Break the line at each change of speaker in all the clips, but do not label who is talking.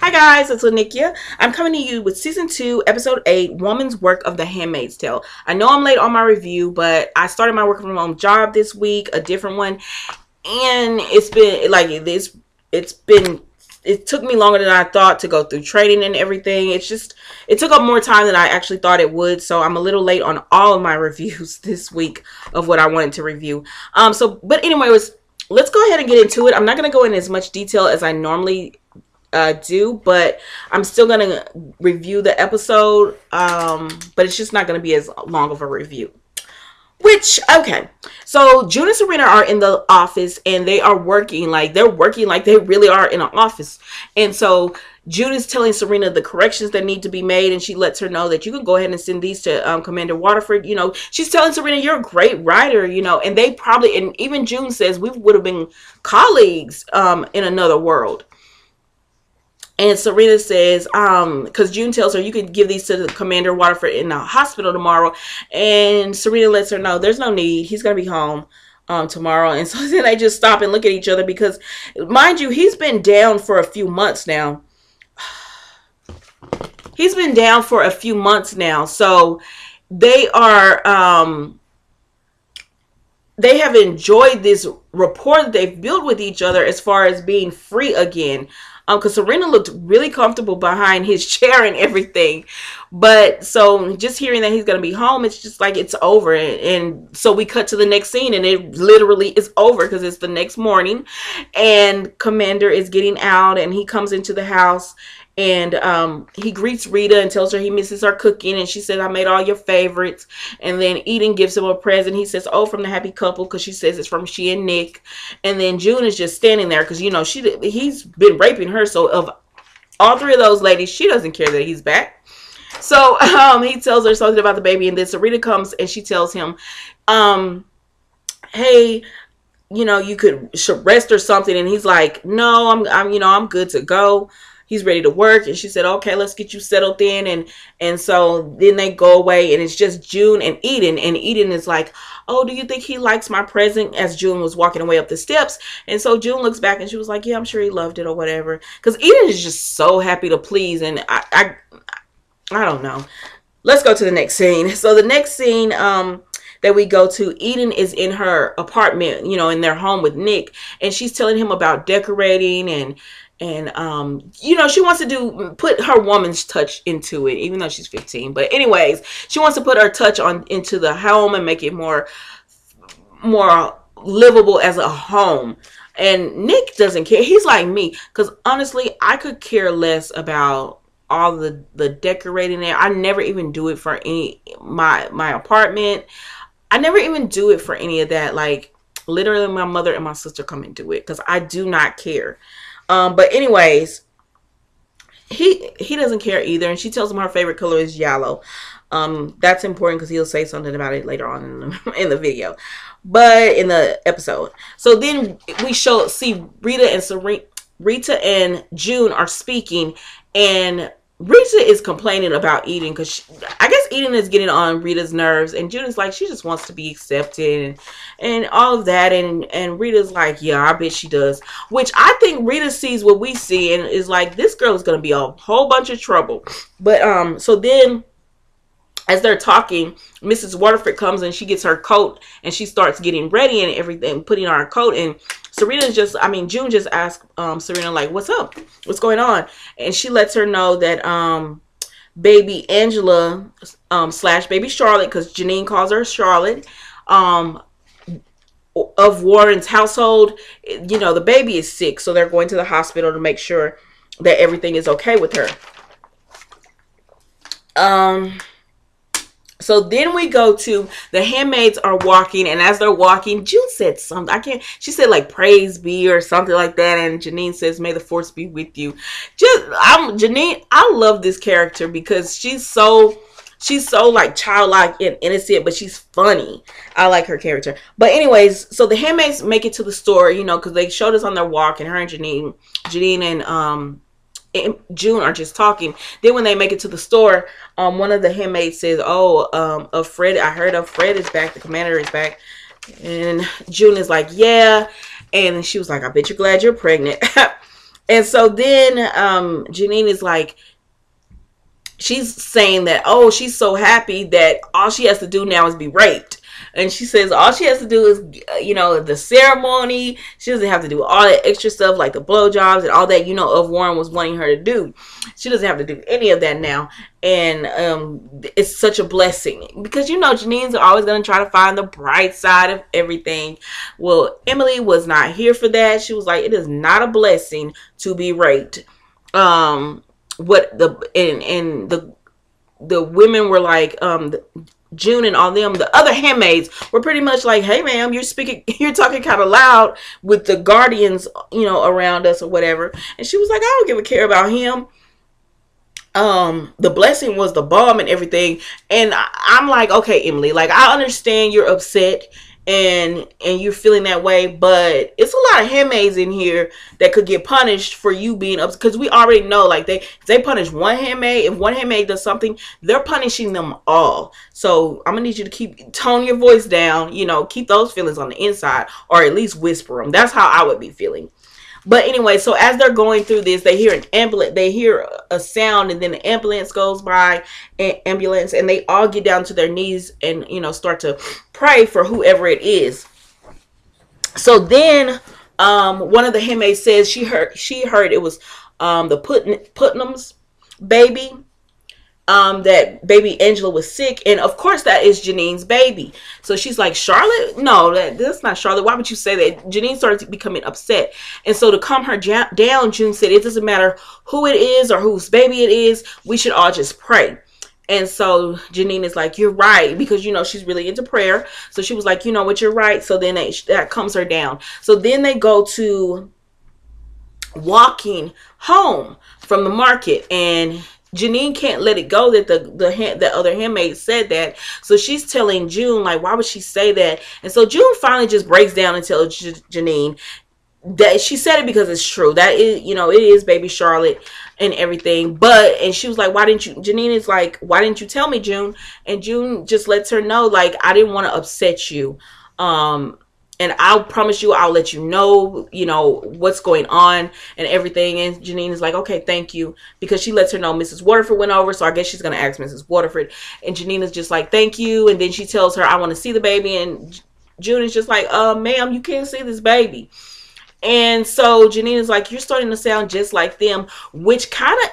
Hi guys, it's Nicki. I'm coming to you with season 2, episode 8, Woman's Work of the Handmaid's Tale. I know I'm late on my review, but I started my work from home job this week, a different one, and it's been like this. It took me longer than I thought to go through training and everything. It took up more time than I actually thought it would. So I'm a little late on all of my reviews this week of what I wanted to review. But anyways, let's go ahead and get into it. I'm not going to go in as much detail as I normally do, but I'm still going to review the episode. But it's just not going to be as long of a review. Okay. So June and Serena are in the office and they're working like they really are in an office. And so June is telling Serena the corrections that need to be made, and she lets her know that you can go ahead and send these to Commander Waterford. You know, she's telling Serena, you're a great writer, you know, and they probably, and even June says we would have been colleagues in another world. And Serena says, because June tells her you could give these to the Commander Waterford in the hospital tomorrow. And Serena lets her know there's no need. He's going to be home tomorrow. And so then they just stop and look at each other because, mind you, he's been down for a few months now. He's been down for a few months now. So they are, they have enjoyed this rapport that they've built with each other as far as being free again. Because Serena looked really comfortable behind his chair and everything. But so just hearing that he's going to be home, it's just like it's over. And so we cut to the next scene and it literally is over because it's the next morning. And Commander is getting out and he comes into the house. And he greets Rita and tells her he misses her cooking. And she says, I made all your favorites. And then Eden gives him a present. He says, oh, from the happy couple, because she says it's from she and Nick. And then June is just standing there because, you know, he's been raping her. So of all three of those ladies, she doesn't care that he's back. So he tells her something about the baby. And then Rita comes and she tells him, hey, you know, you should rest or something. And he's like, no, I'm good to go. He's ready to work. And she said, okay, let's get you settled in. And so then they go away and it's just June and Eden. And Eden is like, oh, do you think he likes my present? As June was walking away up the steps. And so June looks back and she was like, yeah, I'm sure he loved it or whatever. Because Eden is just so happy to please. And I don't know. Let's go to the next scene. So the next scene that we go to, Eden is in her apartment, you know, in their home with Nick. And she's telling him about decorating and you know, she wants to put her woman's touch into it, even though she's 15. But anyways, she wants to put her touch into the home and make it more livable as a home. And Nick doesn't care. He's like me, because honestly, I could care less about all the decorating there. I never even do it for my apartment. I never even do it for any of that. Like literally, my mother and my sister come and do it because I do not care. But anyways, he doesn't care either. And she tells him her favorite color is yellow. That's important because he'll say something about it later on in the video. But in the episode. So then we see Rita and June are speaking. And Rita is complaining about Eden because I guess Eden is getting on Rita's nerves. And June is like, she just wants to be accepted and all of that. And Rita's like, yeah, I bet she does. Which I think Rita sees what we see and is like, this girl is going to be a whole bunch of trouble. But so then as they're talking, Mrs. Waterford comes and she gets her coat and she starts getting ready and everything, putting on her coat. And June just asked Serena, like, what's up? What's going on? And she lets her know that baby Angela / baby Charlotte, because Janine calls her Charlotte, of Warren's household, you know, the baby is sick. So they're going to the hospital to make sure that everything is okay with her. So then we go to the handmaids are walking, and as they're walking, June said something. She said like praise be or something like that. And Janine says, may the force be with you. Janine, I love this character because she's so like childlike and innocent, but she's funny. I like her character. But anyways, so the handmaids make it to the store, you know, because they showed us on their walk, and her and Janine and June are just talking. Then when they make it to the store, one of the handmaids says, oh, Fred, I heard of Fred is back, the commander is back. And June is like, yeah. And she was like, I bet you're glad you're pregnant. And so then Janine is like, she's saying that, oh, she's so happy that all she has to do now is be raped. And she says all she has to do is, the ceremony. She doesn't have to do all that extra stuff like the blowjobs and all that, of Warren was wanting her to do. She doesn't have to do any of that now. And it's such a blessing because, Janine's always going to try to find the bright side of everything. Well, Emily was not here for that. She was like, it is not a blessing to be raped. What the women were like, June and all them, the other handmaids were pretty much like, hey ma'am, you're talking kind of loud with the guardians, around us or whatever. And she was like, I don't give a care about him. The blessing was the bomb and everything. And I'm like, okay, Emily, like, I understand you're upset and you're feeling that way, but it's a lot of handmaids in here that could get punished for you being upset, because we already know, like, they punish one handmaid. If one handmaid does something, they're punishing them all. So I'm gonna need you to tone your voice down, keep those feelings on the inside, or at least whisper them. That's how I would be feeling. But anyway, so as they're going through this, they hear a sound, and then the ambulance goes by, and they all get down to their knees and, start to pray for whoever it is. So then, one of the handmaids says she heard it was, the Putnam's baby. That baby Angela was sick, and of course that is Janine's baby. So she's like, Charlotte? No, that's not Charlotte. Why would you say that? Janine started becoming upset, and so to calm her down, June said, it doesn't matter who it is or whose baby it is, we should all just pray. And so Janine is like, you're right, because she's really into prayer. So she was like, you know what, you're right. So then that calms her down. So then they go to walking home from the market, and Janine can't let it go that the other handmaid said that. So she's telling June, like, why would she say that? And so June finally just breaks down and tells Janine that she said it because it's true. That is, it is baby Charlotte and everything. And she was like, Janine is like, why didn't you tell me, June? And June just lets her know, like, I didn't want to upset you. And I'll promise you, I'll let you know, what's going on and everything. And Janine is like, okay, thank you. Because she lets her know Mrs. Waterford went over. So I guess she's going to ask Mrs. Waterford. And Janine is just like, thank you. And then she tells her, I want to see the baby. And June is just like, ma'am, you can't see this baby. And so Janine is like, you're starting to sound just like them, which kind of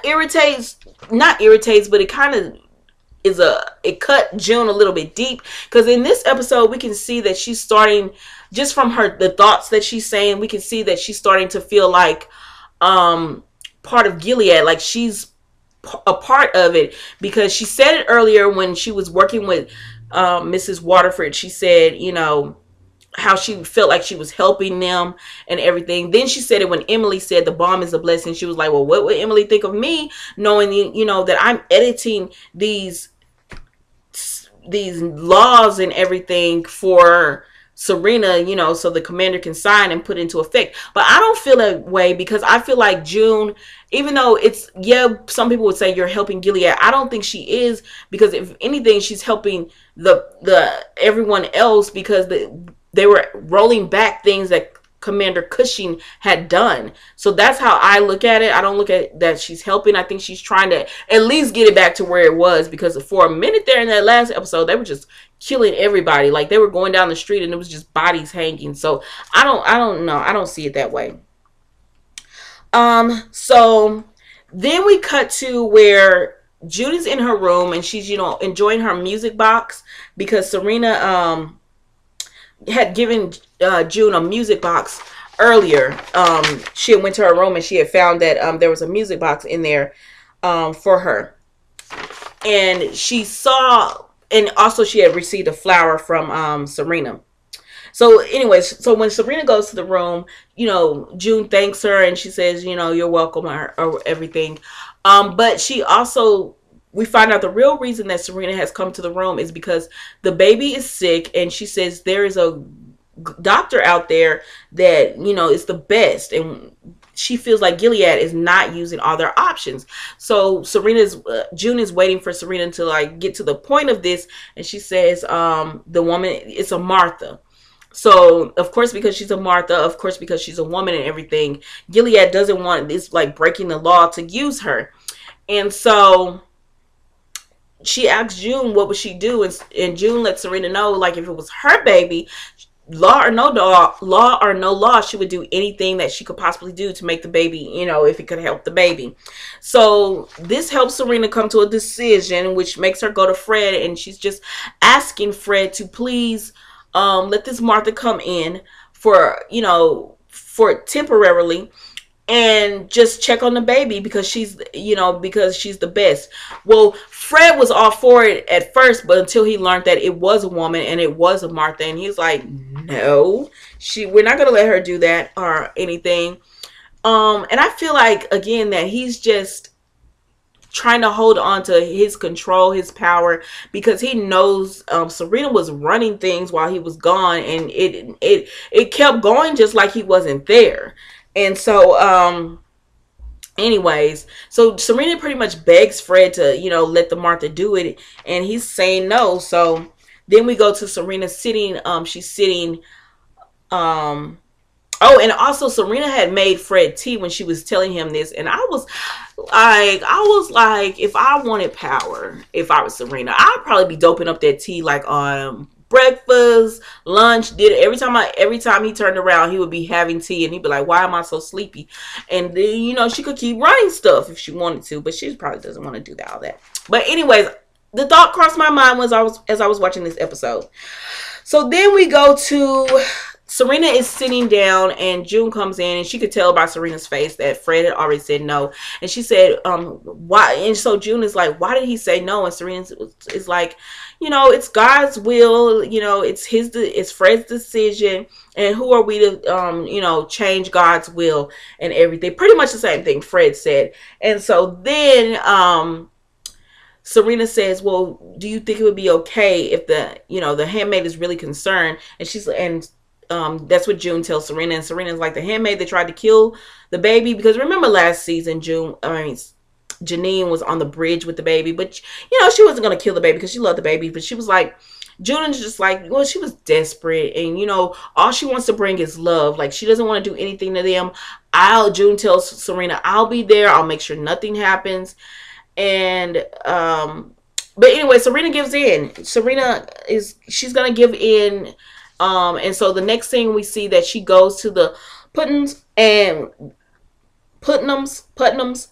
not irritates, but it kind of it cut June a little bit deep, because in this episode we can see that she's starting, just from the thoughts that she's saying, we can see that she's starting to feel like part of Gilead, like she's a part of it, because she said it earlier when she was working with Mrs. Waterford. She said, how she felt like she was helping them and everything. Then she said it when Emily said the bomb is a blessing. She was like, well, what would Emily think of me knowing, that I'm editing these laws and everything for Serena, so the commander can sign and put into effect. But I don't feel that way, because I feel like June, even though some people would say you're helping Gilead, I don't think she is, because if anything, she's helping the everyone else, because they were rolling back things that Commander Cushing had done. So that's how I look at it. I don't look at that she's helping. I think she's trying to at least get it back to where it was, because for a minute there in that last episode, they were just killing everybody. Like, they were going down the street and it was just bodies hanging. So I don't know. I don't see it that way. So then we cut to where Judy's in her room and she's, enjoying her music box, because Serena, had given June a music box earlier. She had went to her room and she had found that there was a music box in there for her, and she saw, and also she had received a flower from Serena. So anyways, so when Serena goes to the room, June thanks her and she says, you're welcome, or everything. But she also, we find out the real reason that Serena has come to the room is because the baby is sick, and she says there is a doctor out there that, is the best, and she feels like Gilead is not using all their options. So June is waiting for Serena to, like, get to the point of this, and she says, the woman, it's a Martha. So of course, because she's a Martha, of course, because she's a woman and everything, Gilead doesn't want this, like, breaking the law to use her. And so she asks June what would she do, and June lets Serena know, like, if it was her baby, law or no law, she would do anything that she could possibly do to make the baby, if it could help the baby. So this helps Serena come to a decision, which makes her go to Fred, and she's just asking Fred to please let this Martha come in for temporarily, and just check on the baby because she's the best. Well, Fred was all for it at first, but until he learned that it was a woman and it was a Martha, and he's like, no, we're not gonna let her do that or anything. And I feel like, again, that he's just trying to hold on to his control, his power, because he knows Serena was running things while he was gone, and it kept going just like he wasn't there. And so anyways, so Serena pretty much begs Fred to let the Martha do it, and he's saying no. So then we go to Serena sitting, she's sitting, oh, and also Serena had made Fred tea when she was telling him this, and I was like, if I wanted power, if I was Serena, I'd probably be doping up that tea like on breakfast, lunch, dinner. Every time he turned around, he would be having tea, and he'd be like, why am I so sleepy? And then, she could keep running stuff if she wanted to, but she probably doesn't want to do all that. But anyways, the thought crossed my mind as I was watching this episode. So then we go to Serena is sitting down, and June comes in, and she could tell by Serena's face that Fred had already said no. And she said, why? And so June is like, why did he say no? And Serena is like, it's God's will. It's Fred's decision. And who are we to, change God's will and everything? Pretty much the same thing Fred said. And so then, Serena says, well, do you think it would be okay if the handmaid is really concerned? And that's what June tells Serena, and Serena's like, the handmaid that tried to kill the baby, because remember last season, Janine was on the bridge with the baby, but she wasn't going to kill the baby because she loved the baby, but she was like, June is just like, well, she was desperate, and all she wants to bring is love. Like, she doesn't want to do anything to them. June tells Serena, I'll be there, I'll make sure nothing happens. And but anyway, Serena gives in. She's gonna give in. And so the next thing we see that she goes to the Putnams,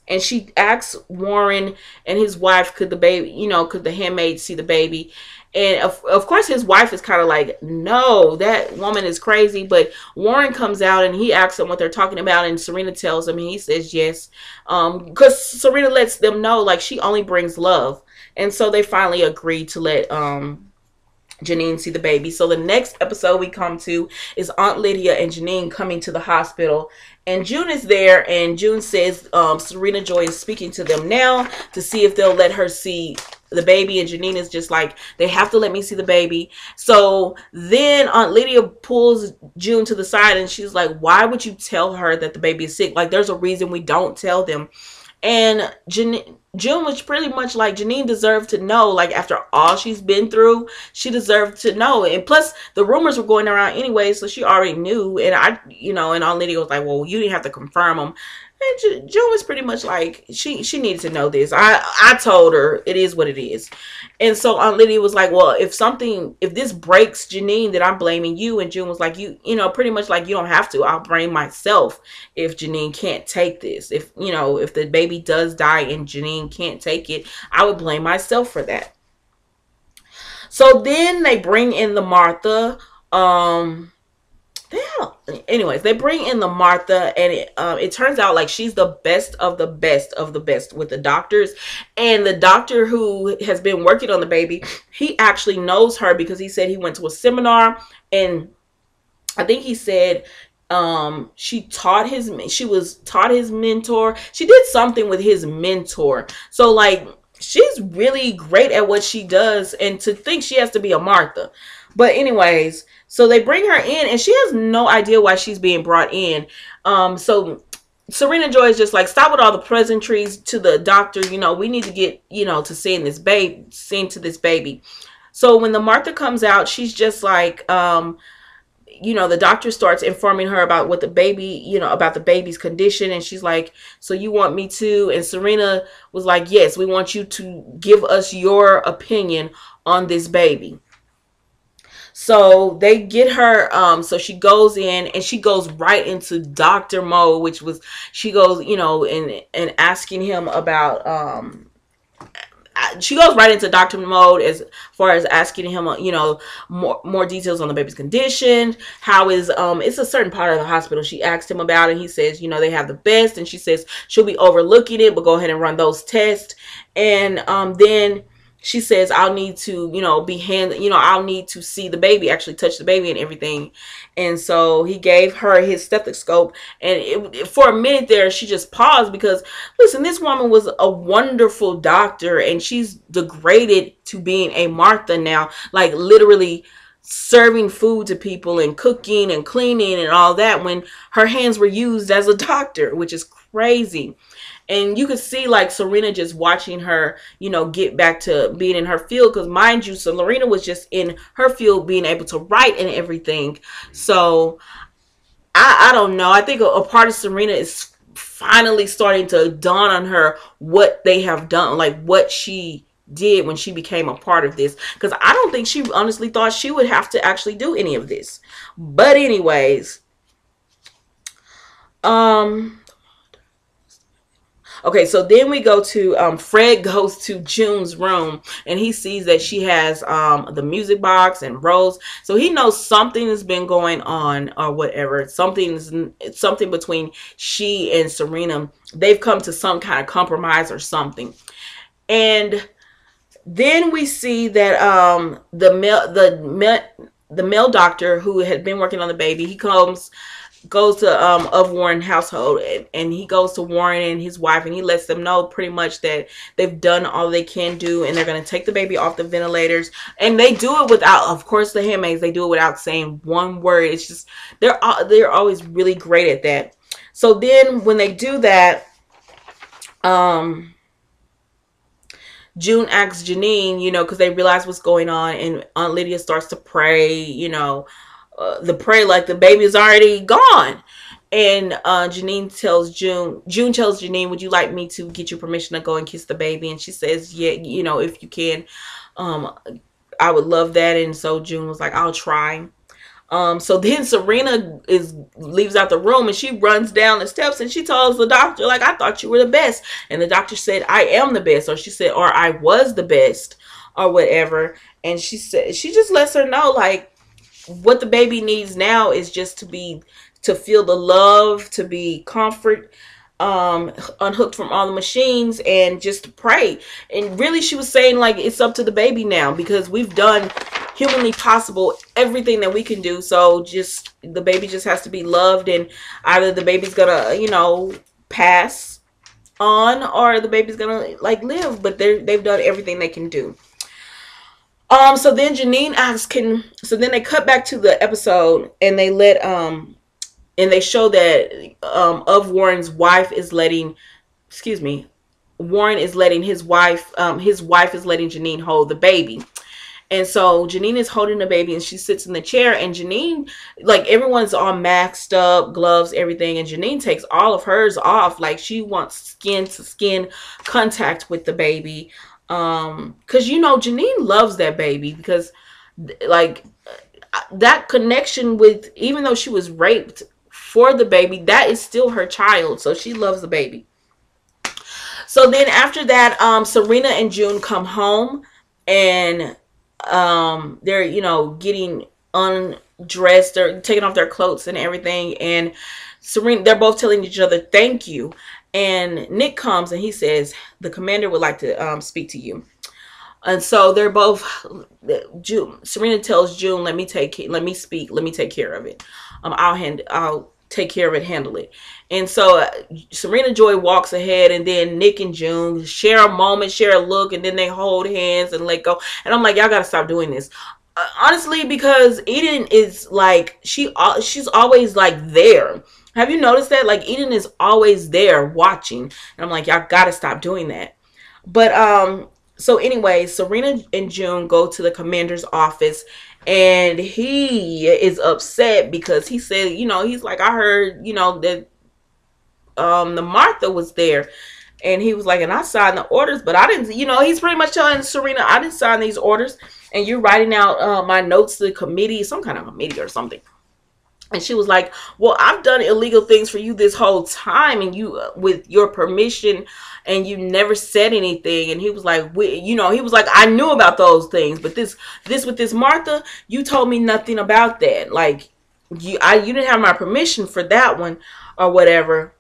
and she asks Warren and his wife, could the handmaid see the baby? And of course his wife is kind of like, no, that woman is crazy. But Warren comes out and he asks them what they're talking about, and Serena tells him, and he says yes, because Serena lets them know, like, she only brings love. And so they finally agree to let Janine see the baby. So the next episode we come to is Aunt Lydia and Janine coming to the hospital, and June is there, and June says Serena Joy is speaking to them now to see if they'll let her see the baby, and Janine is just like, they have to let me see the baby. So then Aunt Lydia pulls June to the side, and she's like, why would you tell her that the baby is sick? Like, there's a reason we don't tell them. And June was pretty much like, Janine deserved to know, like, after all she's been through, she deserved to know. And plus, the rumors were going around anyway, so she already knew. And and Aunt Lydia was like, well, you didn't have to confirm them. And June was pretty much like, she needed to know this. I told her, it is what it is. And so Aunt Lydia was like, well, if this breaks Janine, then I'm blaming you. And June was like, pretty much like, you don't have to. I'll blame myself if Janine can't take this. If the baby does die and Janine can't take it, I would blame myself for that. So then they bring in the Martha. Anyways, they bring in the Martha, and it turns out like she's the best of the best of the best with the doctors. And the doctor who has been working on the baby, he actually knows her because he said he went to a seminar, and I think he said she was taught his mentor. She did something with his mentor. So like, she's really great at what she does, and to think she has to be a Martha. But anyways, so they bring her in, and she has no idea why she's being brought in. So Serena Joy is just like, stop with all the pleasantries to the doctor. We need to get, to seeing to this baby. So when the Martha comes out, she's just like, the doctor starts informing her about what the baby, about the baby's condition. And she's like, so you want me to? And Serena was like, yes, we want you to give us your opinion on this baby. So they get her, so she goes in and she goes right into doctor mode, which was, she goes, and asking him about, she goes right into doctor mode as far as asking him, more details on the baby's condition. How is, it's a certain part of the hospital she asked him about, and he says, they have the best, and she says she'll be overlooking it, but go ahead and run those tests. And then she says, I'll need to, I'll need to see the baby, actually touch the baby and everything. And so he gave her his stethoscope. And for a minute there, she just paused because, listen, this woman was a wonderful doctor. And she's degraded to being a Martha now. Like, literally serving food to people and cooking and cleaning and all that, when her hands were used as a doctor, which is crazy. And you could see, like, Serena just watching her, get back to being in her field. Because, mind you, so Lorena was just in her field being able to write and everything. So, I don't know. I think a part of Serena is finally starting to dawn on her what they have done. Like, what she did when she became a part of this. Because I don't think she honestly thought she would have to actually do any of this. But anyways. Okay, so then we go to, Fred goes to June's room, and he sees that she has the music box and Rose. So he knows something has been going on or whatever. Something between she and Serena. They've come to some kind of compromise or something. And then we see that the male doctor who had been working on the baby, he goes to of Warren household, and he goes to Warren and his wife, and he lets them know pretty much that they've done all they can do, and they're going to take the baby off the ventilators. And they do it without, of course, the handmaids, they do it without saying one word. It's just, they're always really great at that. So then when they do that, June asks Janine, because they realize what's going on, and Aunt Lydia starts to pray, the prayer like the baby is already gone. And June tells Janine, would you like me to get you permission to go and kiss the baby? And she says, yeah, if you can, I would love that. And so June was like, I'll try. So then Serena leaves out the room, and she runs down the steps, and she tells the doctor, like, I thought you were the best. And the doctor said, I am the best. Or she said, or I was the best, or whatever. And she said, she just lets her know, like, what the baby needs now is just to feel the love, to be comfort, unhooked from all the machines, and just to pray. And really, she was saying, like, it's up to the baby now, because we've done humanly possible everything that we can do. So just, the baby just has to be loved, and either the baby's gonna, pass on, or the baby's gonna, like, live. But they've done everything they can do. So then Janine asks, so then they cut back to the episode, and they and they show that, of Warren's wife is letting, Warren is letting his wife is letting Janine hold the baby. And so Janine is holding the baby, and she sits in the chair, and Janine, like, everyone's all maxed up, gloves, everything. And Janine takes all of hers off. Like, she wants skin to skin contact with the baby. Cause Janine loves that baby, because, like, that connection with, even though she was raped for the baby, that is still her child. So she loves the baby. So then after that, Serena and June come home, and they're, getting undressed, they're taking off their clothes and everything. And Serena, they're both telling each other thank you. And Nick comes, and he says, the commander would like to speak to you. And so they're both, Serena tells June, let me take care of it. I'll take care of it, handle it. And so Serena Joy walks ahead, and then Nick and June share a moment, share a look, and then they hold hands and let go. And I'm like, y'all gotta stop doing this. Honestly, because Eden is like, she's always like there. Have you noticed that? Like, Eden is always there watching. And I'm like, y'all gotta stop doing that. But So anyway, Serena and June go to the commander's office, and he is upset because he said, he's like, I heard, that the Martha was there. And he was like, and I signed the orders, but I didn't, he's pretty much telling Serena, I didn't sign these orders. And you're writing out my notes to the committee, some kind of committee or something. And she was like, well, I've done illegal things for you this whole time, and you, with your permission, and you never said anything. And he was like, he was like, I knew about those things, but this with this Martha, you told me nothing about that. Like, you didn't have my permission for that one or whatever.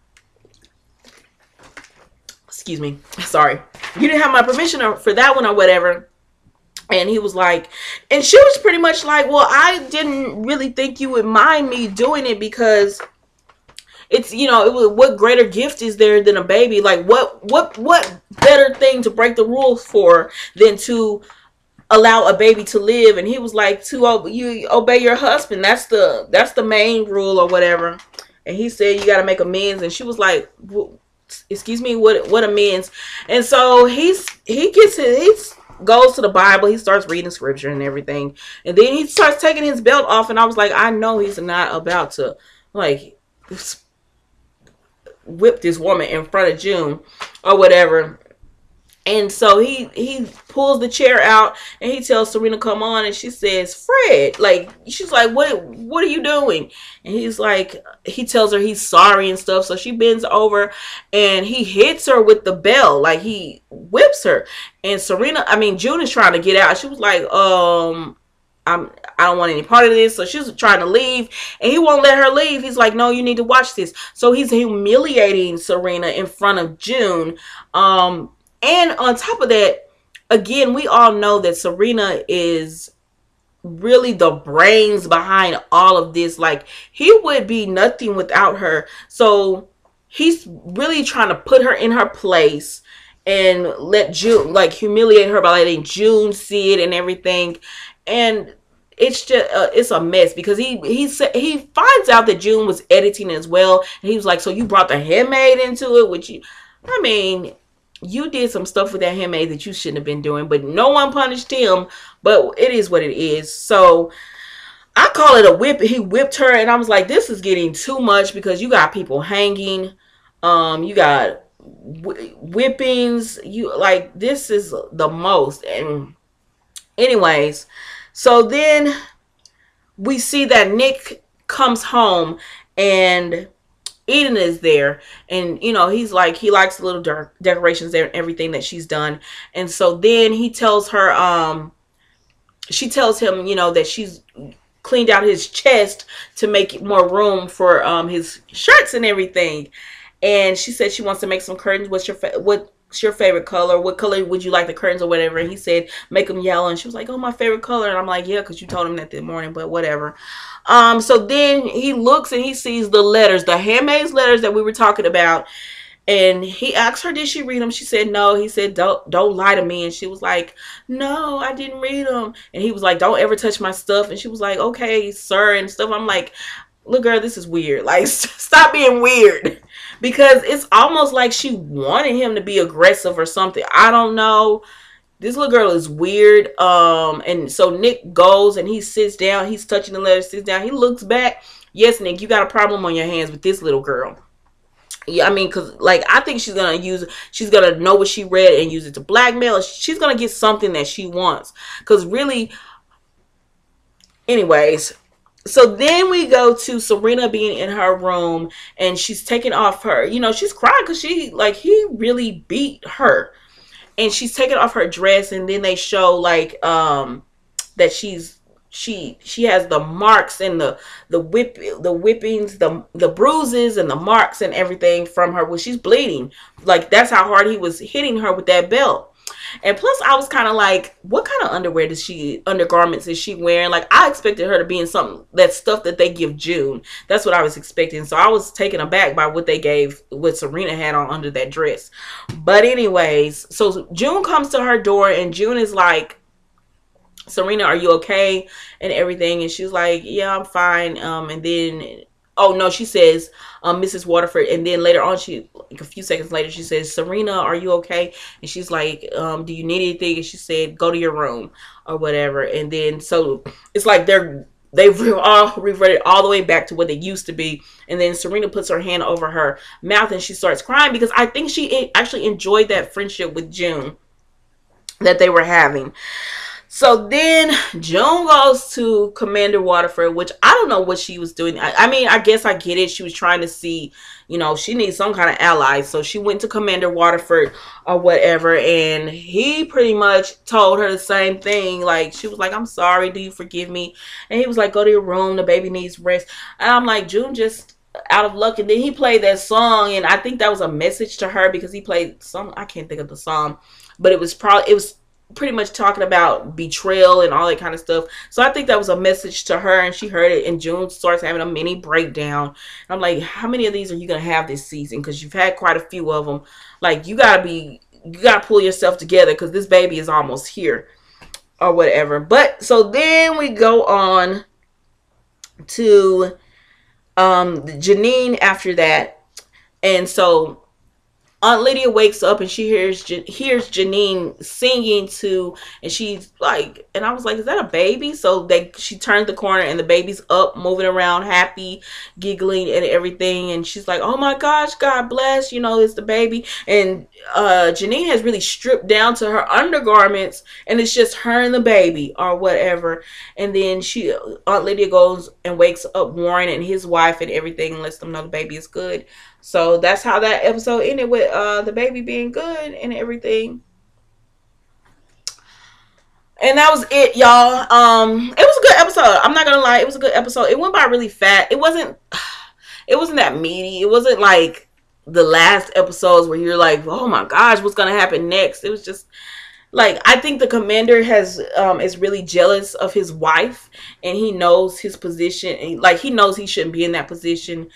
Excuse me. Sorry. You didn't have my permission for that one or whatever. And he was like, and she was pretty much like, well, I didn't really think you would mind me doing it because it's, it was, what greater gift is there than a baby? Like, what better thing to break the rules for than to allow a baby to live? And he was like, you obey your husband. That's the main rule or whatever. And he said, you got to make amends. And she was like, excuse me, what amends? And so he goes to the Bible. He starts reading scripture and everything. And then he starts taking his belt off. And I was like, I know he's not about to, like, whip this woman in front of June or whatever. And so he pulls the chair out and he tells Serena, come on. And she says, Fred, like, she's like, what are you doing? And he's like, he tells her he's sorry and stuff. So she bends over and he hits her with the bell. Like, he whips her. And June is trying to get out. She was like, I don't want any part of this. So she's trying to leave and he won't let her leave. He's like, no, you need to watch this. So he's humiliating Serena in front of June. And on top of that, again, we all know that Serena is really the brains behind all of this. Like, he would be nothing without her. So he's really trying to put her in her place and let June, like, humiliate her by letting June see it and everything. And it's just it's a mess because he finds out that June was editing as well. And he was like, so you brought the Handmaid into it, which you did some stuff with that Handmaid that you shouldn't have been doing, but no one punished him. But it is what it is. So I call it a whip. He whipped her, and I was like, this is getting too much because you got people hanging. You got whippings. This is the most. And anyways, so then we see that Nick comes home and Eden is there, and he's like, he likes the little decorations there and everything that she's done. And so then he tells her, she tells him, that she's cleaned out his chest to make more room for his shirts and everything. And she said she wants to make some curtains. What's your favorite color? What color would you like the curtains or whatever? And he said, make them yellow. And she was like, oh, my favorite color. And I'm like, yeah, because you told him that this morning, but whatever. So then he looks and he sees the letters, the Handmaid's letters that we were talking about. And he asked her, did she read them? She said, no. He said, don't lie to me. And she was like, no, I didn't read them. And he was like, don't ever touch my stuff. And she was like, okay, sir, and stuff. I'm like, look, girl, this is weird. Like, stop being weird. Because it's almost like she wanted him to be aggressive or something. I don't know. This little girl is weird. And so Nick goes and he sits down. He's touching the letter, sits down. He looks back. Yes, Nick, you got a problem on your hands with this little girl. Yeah, because, like, I think she's going to know what she read and use it to blackmail. She's going to get something that she wants. Because really, anyways, so then we go to Serena being in her room and she's taking off her, she's crying because he really beat her. And she's taking off her dress, and then they show like that she has the marks and the whippings, the bruises and the marks and everything from her. Well, she's bleeding. Like, that's how hard he was hitting her with that belt. And plus, I was kind of like, what kind of undergarments is she wearing? Like, I expected her to be in that stuff that they give June. That's what I was expecting. So I was taken aback by what Serena had on under that dress. But anyways, so June comes to her door and June is like, Serena, are you okay? And everything. And she's like, yeah, I'm fine. And then oh no, she says Mrs. Waterford, and then later on, she, like a few seconds later, she says, Serena, are you okay? And she's like, do you need anything? And she said, go to your room or whatever. And then so it's like they've all reverted all the way back to what they used to be. And then Serena puts her hand over her mouth and she starts crying because I think she actually enjoyed that friendship with June that they were having. So then June goes to Commander Waterford, which I don't know what she was doing. I mean, I guess I get it. She was trying to see, you know, she needs some kind of ally. So she went to Commander Waterford or whatever. And he pretty much told her the same thing. Like, she was like, I'm sorry. Do you forgive me? And he was like, go to your room. The baby needs rest. And I'm like, June just out of luck. And then he played that song. And I think that was a message to her because he played some, I can't think of the song. But it was pretty much talking about betrayal and all that kind of stuff. So I think that was a message to her, and she heard it, and June starts having a mini breakdown. And I'm like, how many of these are you going to have this season? Because you've had quite a few of them. Like, you got to pull yourself together because this baby is almost here or whatever. But so then we go on to Janine after that. And so Aunt Lydia wakes up and she hears Janine singing to, and she's like, and I was like, is that a baby? So she turns the corner and the baby's up, moving around, happy, giggling and everything. And she's like, oh my gosh, God bless, you know, it's the baby. And Janine has really stripped down to her undergarments, and it's just her and the baby or whatever. And then Aunt Lydia goes and wakes up Warren and his wife and everything, and lets them know the baby is good. So that's how that episode ended, with the baby being good and everything. And that was it, y'all. It was a good episode. I'm not gonna lie, it was a good episode. It went by really fast. It wasn't that meaty. It wasn't like the last episodes where you're like, oh my gosh, what's gonna happen next? It was just like, I think the commander is really jealous of his wife, and he knows his position, and like he knows he shouldn't be in that position.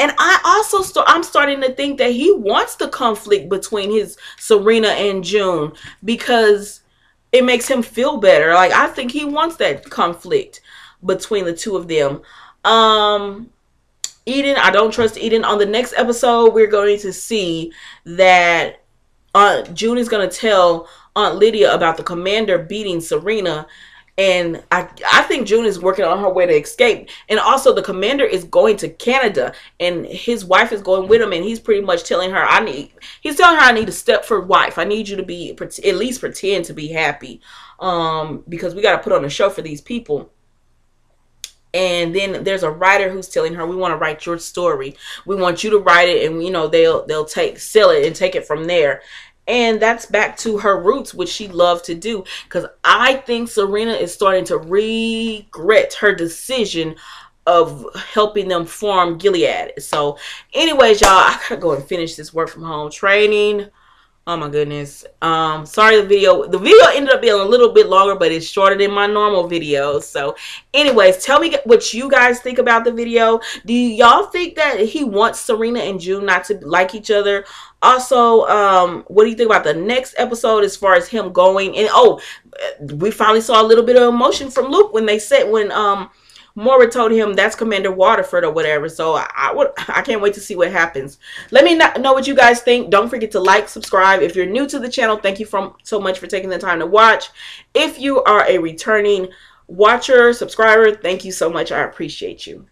And I'm starting to think that he wants the conflict between his Serena and June because it makes him feel better. Like, I think he wants that conflict between the two of them. Eden, I don't trust Eden. On the next episode, we're going to see that June is going to tell Aunt Lydia about the commander beating Serena. And I think June is working on her way to escape. And also the commander is going to Canada, and his wife is going with him. And he's pretty much telling her, I need a Stepford wife. I need you to at least pretend to be happy. Because we got to put on a show for these people. And then there's a writer who's telling her, we want to write your story. We want you to write it, and, you know, they'll sell it and take it from there. And that's back to her roots, which she loved to do. Because I think Serena is starting to regret her decision of helping them form Gilead. So anyways, y'all, I gotta go and finish this work from home training. Oh my goodness. Sorry, the video ended up being a little bit longer, but it's shorter than my normal videos. So anyways, tell me what you guys think about the video. Do y'all think that he wants Serena and June not to like each other? Also, what do you think about the next episode as far as him going? And we finally saw a little bit of emotion from Luke when Moira told him that's Commander Waterford or whatever. So I can't wait to see what happens. Let me know what you guys think. Don't forget to like, subscribe. If you're new to the channel, thank you so much for taking the time to watch. If you are a returning watcher, subscriber, thank you so much. I appreciate you.